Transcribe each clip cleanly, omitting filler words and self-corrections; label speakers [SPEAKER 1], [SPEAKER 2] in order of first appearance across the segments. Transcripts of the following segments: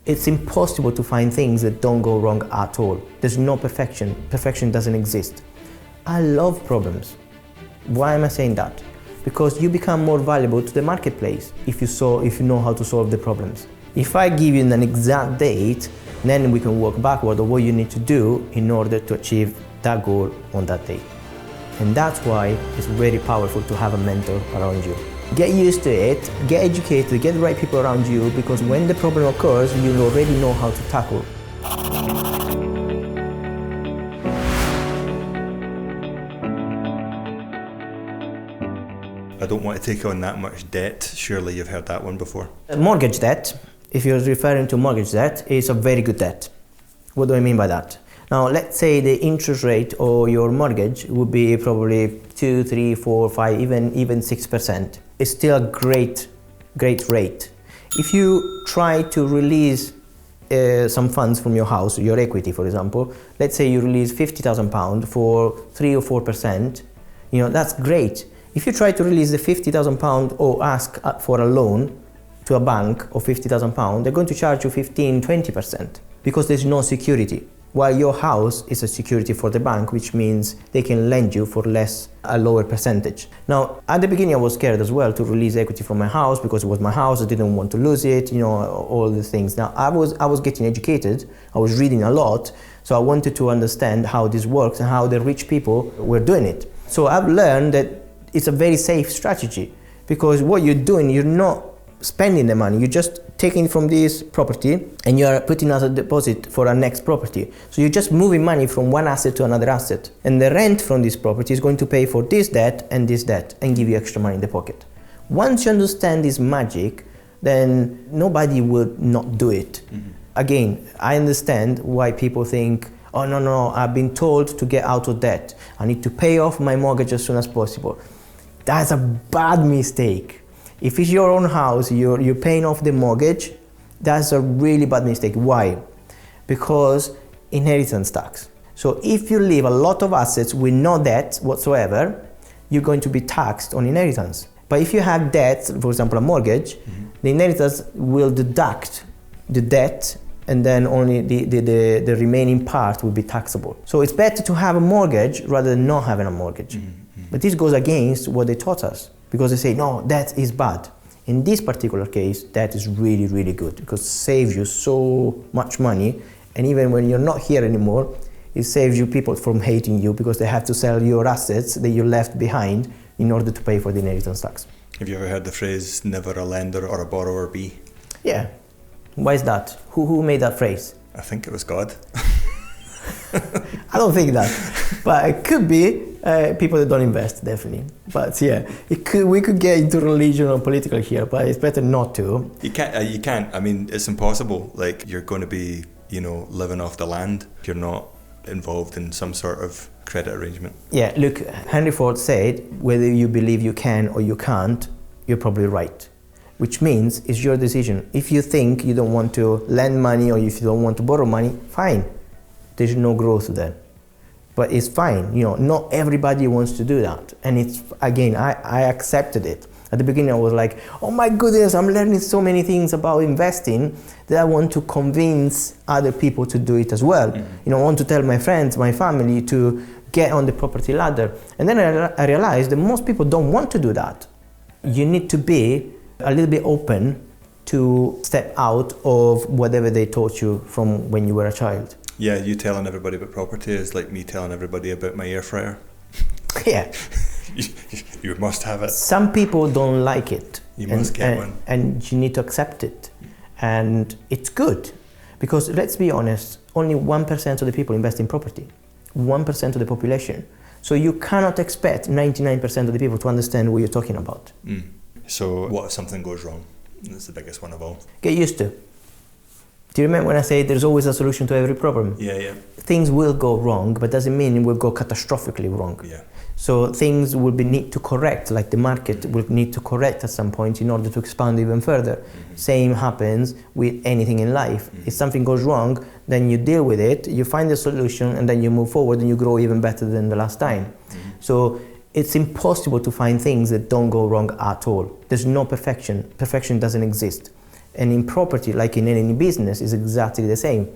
[SPEAKER 1] It's impossible to find things that don't go wrong at all. There's no perfection. Perfection doesn't exist. I love problems. Why am I saying that? Because you become more valuable to the marketplace if you know how to solve the problems. If I give you an exact date, then we can work backward on what you need to do in order to achieve that goal on that date. And that's why it's very powerful to have a mentor around you. Get used to it, get educated, get the right people around you, because when the problem occurs, you already know how to tackle.
[SPEAKER 2] I don't want to take on that much debt. Surely you've heard that one before.
[SPEAKER 1] Mortgage debt, if you're referring to mortgage debt, is a very good debt. What do I mean by that? Now, let's say the interest rate of your mortgage would be probably 2, 3, 4, 5, even 6%. It's still a great rate. If you try to release some funds from your house, your equity, for example, let's say you release £50,000 for 3 or 4%, that's great. If you try to release the £50,000 or ask for a loan to a bank of £50,000, they're going to charge you 15, 20% because there's no security. While your house is a security for the bank, which means they can lend you for a lower percentage. Now, at the beginning I was scared as well to release equity from my house because it was my house, I didn't want to lose it, all the things. Now, I was getting educated, I was reading a lot, so I wanted to understand how this works and how the rich people were doing it. So I've learned that it's a very safe strategy because what you're doing, you're not spending the money, you're just taking from this property and you're putting as a deposit for a next property. So you're just moving money from one asset to another asset. And the rent from this property is going to pay for this debt and give you extra money in the pocket. Once you understand this magic, then nobody will not do it. Mm-hmm. Again, I understand why people think, oh no, I've been told to get out of debt. I need to pay off my mortgage as soon as possible. That's a bad mistake. If it's your own house, you're paying off the mortgage, that's a really bad mistake. Why? Because inheritance tax. So if you leave a lot of assets with no debt whatsoever, you're going to be taxed on inheritance. But if you have debt, for example, a mortgage, mm-hmm. the inheritance will deduct the debt and then only the remaining part will be taxable. So it's better to have a mortgage rather than not having a mortgage. Mm-hmm. But this goes against what they taught us. Because they say, no, that is bad. In this particular case, that is really, really good because it saves you so much money. And even when you're not here anymore, it saves you people from hating you because they have to sell your assets that you left behind in order to pay for the inheritance tax.
[SPEAKER 2] Have you ever heard the phrase, never a lender or a borrower be?
[SPEAKER 1] Yeah. Why is that? Who made that phrase?
[SPEAKER 2] I think it was God.
[SPEAKER 1] I don't think that, but it could be people that don't invest, definitely. But yeah, we could get into religion or political here, but it's better not to.
[SPEAKER 2] You can't. I mean, it's impossible. Like, you're going to be, living off the land. You're not involved in some sort of credit arrangement.
[SPEAKER 1] Yeah, look, Henry Ford said, whether you believe you can or you can't, you're probably right. Which means it's your decision. If you think you don't want to lend money or if you don't want to borrow money, fine. There's no growth there. But it's fine, not everybody wants to do that. And it's, again, I accepted it. At the beginning I was like, oh my goodness, I'm learning so many things about investing that I want to convince other people to do it as well. Mm-hmm. I want to tell my friends, my family to get on the property ladder. And then I realized that most people don't want to do that. You need to be a little bit open to step out of whatever they taught you from when you were a child.
[SPEAKER 2] Yeah, you telling everybody about property is like me telling everybody about my air fryer.
[SPEAKER 1] Yeah.
[SPEAKER 2] You must have it.
[SPEAKER 1] Some people don't like it.
[SPEAKER 2] You must get one.
[SPEAKER 1] And you need to accept it. And it's good. Because let's be honest, only 1% of the people invest in property. 1% of the population. So you cannot expect 99% of the people to understand what you're talking about.
[SPEAKER 2] Mm. So what if something goes wrong? That's the biggest one of all.
[SPEAKER 1] Get used to. Do you remember when I said there's always a solution to every problem?
[SPEAKER 2] Yeah.
[SPEAKER 1] Things will go wrong, but doesn't mean it will go catastrophically wrong.
[SPEAKER 2] Yeah.
[SPEAKER 1] So things will need to correct, like the market will need to correct at some point in order to expand even further. Mm-hmm. Same happens with anything in life. Mm-hmm. If something goes wrong, then you deal with it, you find a solution, and then you move forward and you grow even better than the last time. Mm-hmm. So it's impossible to find things that don't go wrong at all. There's no perfection. Perfection doesn't exist. And in property, like in any business, is exactly the same.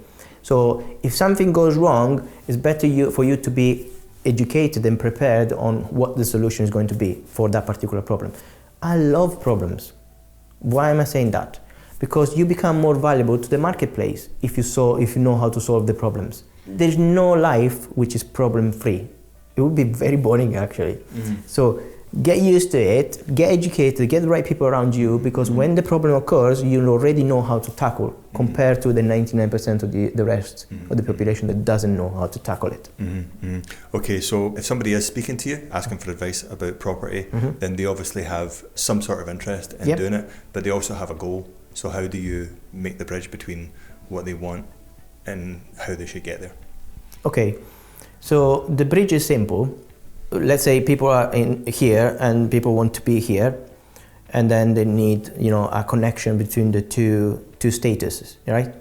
[SPEAKER 1] So if something goes wrong, it's better for you to be educated and prepared on what the solution is going to be for that particular problem. I love problems. Why am I saying that? Because you become more valuable to the marketplace if you know how to solve the problems. There's no life which is problem-free. It would be very boring, actually. Mm-hmm. So get used to it, get educated, get the right people around you, because when the problem occurs, you already know how to tackle, compared to the 99% of the rest of the population that doesn't know how to tackle it.
[SPEAKER 2] Okay, so if somebody is speaking to you, asking for advice about property, then they obviously have some sort of interest in doing it, but they also have a goal. So how do you make the bridge between what they want and how they should get there?
[SPEAKER 1] Okay, so the bridge is simple. Let's say people are in here and people want to be here, and then they need, a connection between the two statuses, right?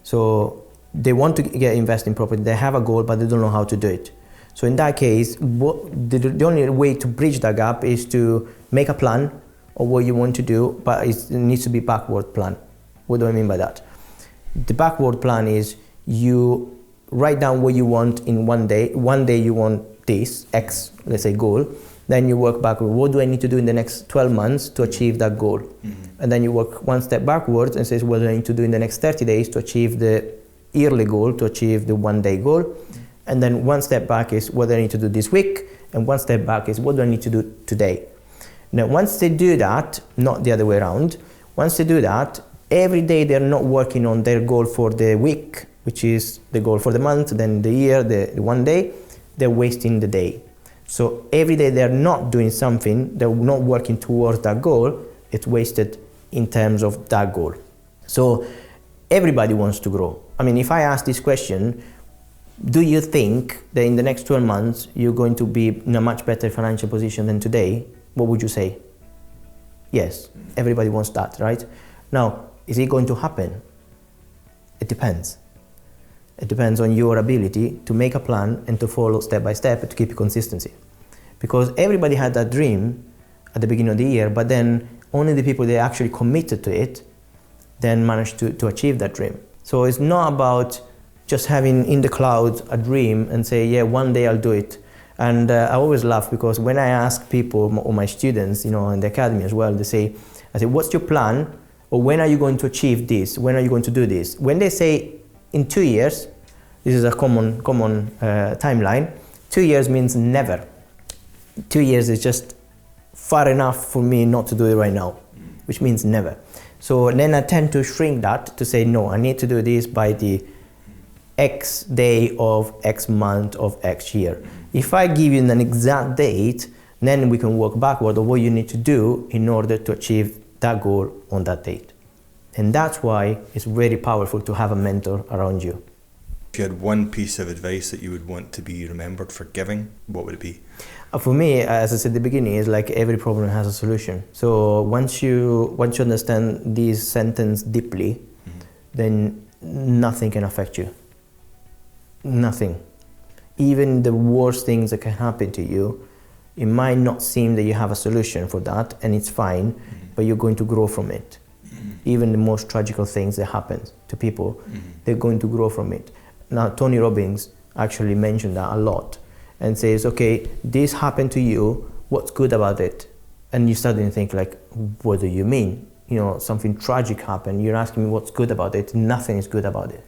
[SPEAKER 1] So they want to invest in property, they have a goal, but they don't know how to do it. So in that case, the only way to bridge that gap is to make a plan of what you want to do, but it needs to be backward plan. What do I mean by that? The backward plan is you write down what you want in one day. One day you want this X, let's say, goal. Then you work backward. What do I need to do in the next 12 months to achieve that goal? And then you work one step backwards and says, what do I need to do in the next 30 days to achieve the yearly goal, to achieve the one-day goal? And then one step back is what do I need to do this week? And one step back is what do I need to do today? Now, once they do that, not the other way around, once they do that, every day they're not working on their goal for the week, which is the goal for the month, then the year, the one day, they're wasting the day. So every day they're not doing something, they're not working towards that goal, it's wasted in terms of that goal. So everybody wants to grow. I mean, if I ask this question, do you think that in the next 12 months you're going to be in a much better financial position than today? What would you say? Yes, everybody wants that, right? Now, is it going to happen? It depends. It depends on your ability to make a plan and to follow step by step to keep consistency. Because everybody had that dream at the beginning of the year, but then only the people that actually committed to it then managed to achieve that dream. So it's not about just having in the clouds a dream and say, yeah, one day I'll do it. And I always laugh because when I ask people, or my students, in the academy as well, I say, what's your plan? Or when are you going to achieve this? When are you going to do this? When they say in 2 years, this is a common timeline, 2 years means never. 2 years is just far enough for me not to do it right now, which means never. So then I tend to shrink that to say, no, I need to do this by the X day of X month of X year. If I give you an exact date, then we can work backward on what you need to do in order to achieve that goal on that date. And that's why it's very powerful to have a mentor around you.
[SPEAKER 2] If you had one piece of advice that you would want to be remembered for giving, what would it be?
[SPEAKER 1] For me, as I said at the beginning, is like every problem has a solution. So once you understand this sentence deeply, then nothing can affect you. Nothing. Even the worst things that can happen to you, it might not seem that you have a solution for that, and it's fine, but you're going to grow from it. Even the most tragical things that happen to people, they're going to grow from it. Now, Tony Robbins actually mentioned that a lot and says, okay, this happened to you, what's good about it? And you start to think like, what do you mean? Something tragic happened, you're asking me what's good about it, nothing is good about it.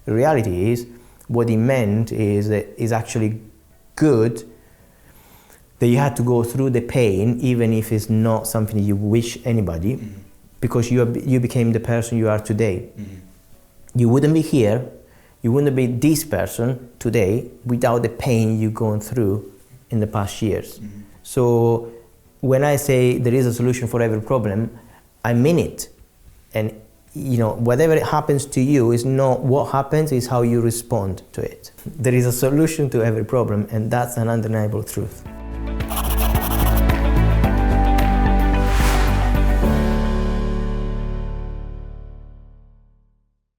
[SPEAKER 1] The reality is, what he meant is that it's actually good that you had to go through the pain, even if it's not something you wish anybody, because you became the person you are today. You wouldn't be here, you wouldn't be this person today without the pain you've gone through in the past years. So when I say there is a solution for every problem, I mean it. And whatever happens to you is not what happens, is how you respond to it. There is a solution to every problem, and that's an undeniable truth.